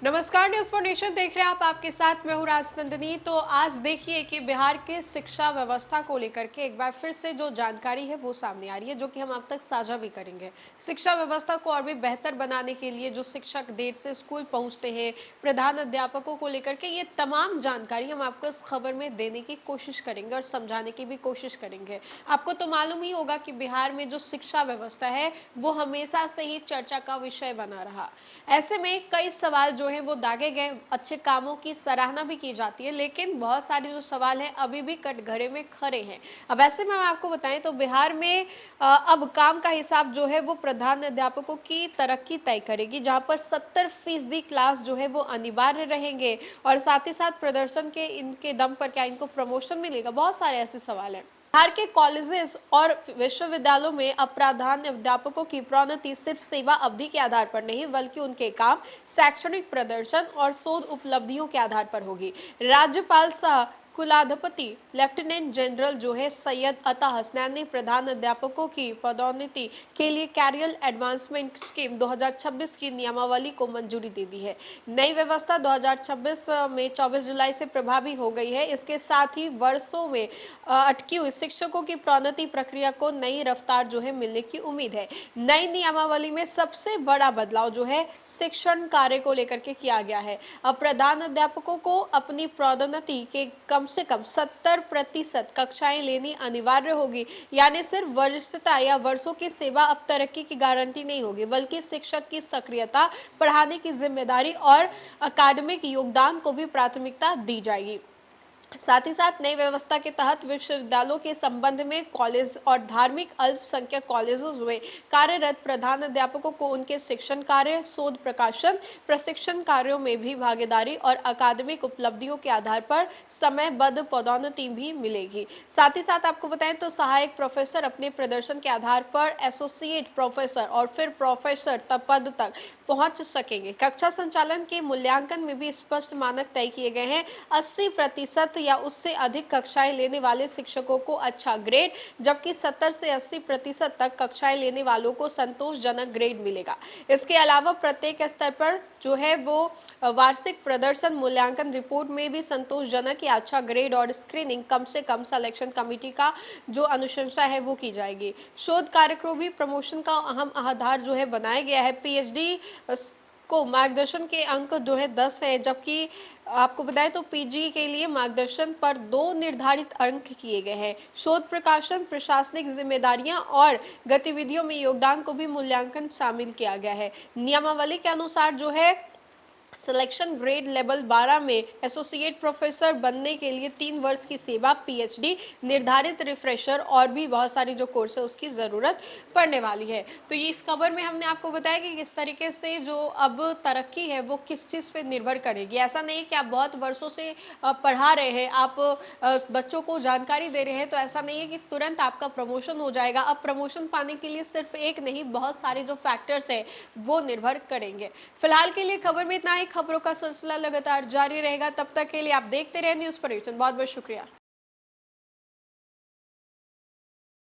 नमस्कार, news for nation देख रहे हैं आप। आपके साथ मैं हूं राजनंदिनी। तो आज देखिए कि बिहार के शिक्षा व्यवस्था को लेकर के एक बार फिर से जो जानकारी है वो सामने आ रही है, जो कि हम आप तक साझा भी करेंगे। शिक्षा व्यवस्था को और भी बेहतर बनाने के लिए जो शिक्षक देर से स्कूल पहुंचते हैं, प्रधान अध्यापकों को लेकर के ये तमाम जानकारी हम आपको इस खबर में देने की कोशिश करेंगे और समझाने की भी कोशिश करेंगे। आपको तो मालूम ही होगा कि बिहार में जो शिक्षा व्यवस्था है वो हमेशा से ही चर्चा का विषय बना रहा। ऐसे में कई सवाल जो है वो दागे गए, अच्छे कामों की सराहना भी की जाती है, लेकिन बहुत सारे जो सवाल हैं अभी भी कटघरे में खड़े हैं। अब ऐसे में हम आपको बताएं तो बिहार में अब काम का हिसाब जो है वो प्रधान अध्यापकों की तरक्की तय करेगी, जहां पर 70% क्लास जो है वो अनिवार्य रहेंगे और साथ ही साथ प्रदर्शन के इनके दम पर क्या इनको प्रमोशन मिलेगा। बहुत सारे ऐसे सवाल हैं। बिहार के कॉलेजेस और विश्वविद्यालयों में अपराधान अध्यापकों की प्रोन्नति सिर्फ सेवा अवधि के आधार पर नहीं, बल्कि उनके काम, शैक्षणिक प्रदर्शन और शोध उपलब्धियों के आधार पर होगी। राज्यपाल सह कुलाधिपति लेफ्टिनेंट जनरल जो है सैयद अता हसनैन ने प्रधान अध्यापकों की पदोन्नति के लिए कैरियर एडवांसमेंट स्कीम 2026 की नियमावली को मंजूरी दे दी है। नई व्यवस्था 2026 में 24 जुलाई से प्रभावी हो गई है। इसके साथ ही वर्षों में अटकी हुई शिक्षकों की प्रोन्नति प्रक्रिया को नई रफ्तार जो है मिलने की उम्मीद है। नई नियमावली में सबसे बड़ा बदलाव जो है शिक्षण कार्य को लेकर के किया गया है। अब प्रधान अध्यापकों को अपनी प्रोन्नति के कम से कम 70% कक्षाएं लेनी अनिवार्य होगी। यानी सिर्फ वरिष्ठता या वर्षों की सेवा अब तरक्की की गारंटी नहीं होगी, बल्कि शिक्षक की सक्रियता, पढ़ाने की जिम्मेदारी और अकादमिक योगदान को भी प्राथमिकता दी जाएगी। साथ ही साथ नई व्यवस्था के तहत विश्वविद्यालयों के संबंध में कॉलेज और धार्मिक अल्पसंख्यक कॉलेजों में कार्यरत प्रधान अध्यापकों को उनके शिक्षण कार्य, शोध प्रकाशन, प्रशिक्षण कार्यों में भी भागीदारी और अकादमिक उपलब्धियों के आधार पर समयबद्ध पदोन्नति भी मिलेगी। साथ ही साथ आपको बताएं तो सहायक प्रोफेसर अपने प्रदर्शन के आधार पर एसोसिएट प्रोफेसर और फिर प्रोफेसर पद तक पहुंच सकेंगे। कक्षा संचालन के मूल्यांकन में भी स्पष्ट मानक तय किए गए हैं। 80% या उससे अधिक कक्षाएं लेने वाले शिक्षकों को अच्छा ग्रेड, जबकि 70 से 80% तक कक्षाएं लेने वालों को संतोषजनक ग्रेड मिलेगा। इसके अलावा प्रत्येक स्तर पर जो है वो वार्षिक प्रदर्शन मूल्यांकन रिपोर्ट में भी संतोषजनक या अच्छा ग्रेड और स्क्रीनिंग कम से कम सिलेक्शन कमेटी का जो अनुशंसा है वो की जाएगी। शोध कार्य को भी प्रमोशन का अहम आधार जो है बनाया गया है। पीएचडी को मार्गदर्शन के अंक जो है 10 है, जबकि आपको बताएं तो पीजी के लिए मार्गदर्शन पर 2 निर्धारित अंक किए गए हैं। शोध प्रकाशन, प्रशासनिक जिम्मेदारियां और गतिविधियों में योगदान को भी मूल्यांकन शामिल किया गया है। नियमावली के अनुसार जो है सिलेक्शन ग्रेड लेवल 12 में एसोसिएट प्रोफेसर बनने के लिए 3 वर्ष की सेवा, पीएचडी, निर्धारित रिफ्रेशर और भी बहुत सारी जो कोर्स है उसकी ज़रूरत पड़ने वाली है। तो ये इस खबर में हमने आपको बताया कि किस तरीके से जो अब तरक्की है वो किस चीज़ पे निर्भर करेगी। ऐसा नहीं है कि आप बहुत वर्षों से पढ़ा रहे हैं, आप बच्चों को जानकारी दे रहे हैं, तो ऐसा नहीं है कि तुरंत आपका प्रमोशन हो जाएगा। अब प्रमोशन पाने के लिए सिर्फ एक नहीं, बहुत सारे जो फैक्टर्स है वो निर्भर करेंगे। फिलहाल के लिए खबर में इतना ही। खबरों का सिलसिला लगातार जारी रहेगा। तब तक के लिए आप देखते रहे न्यूज़ फॉर नेशन। बहुत बहुत शुक्रिया।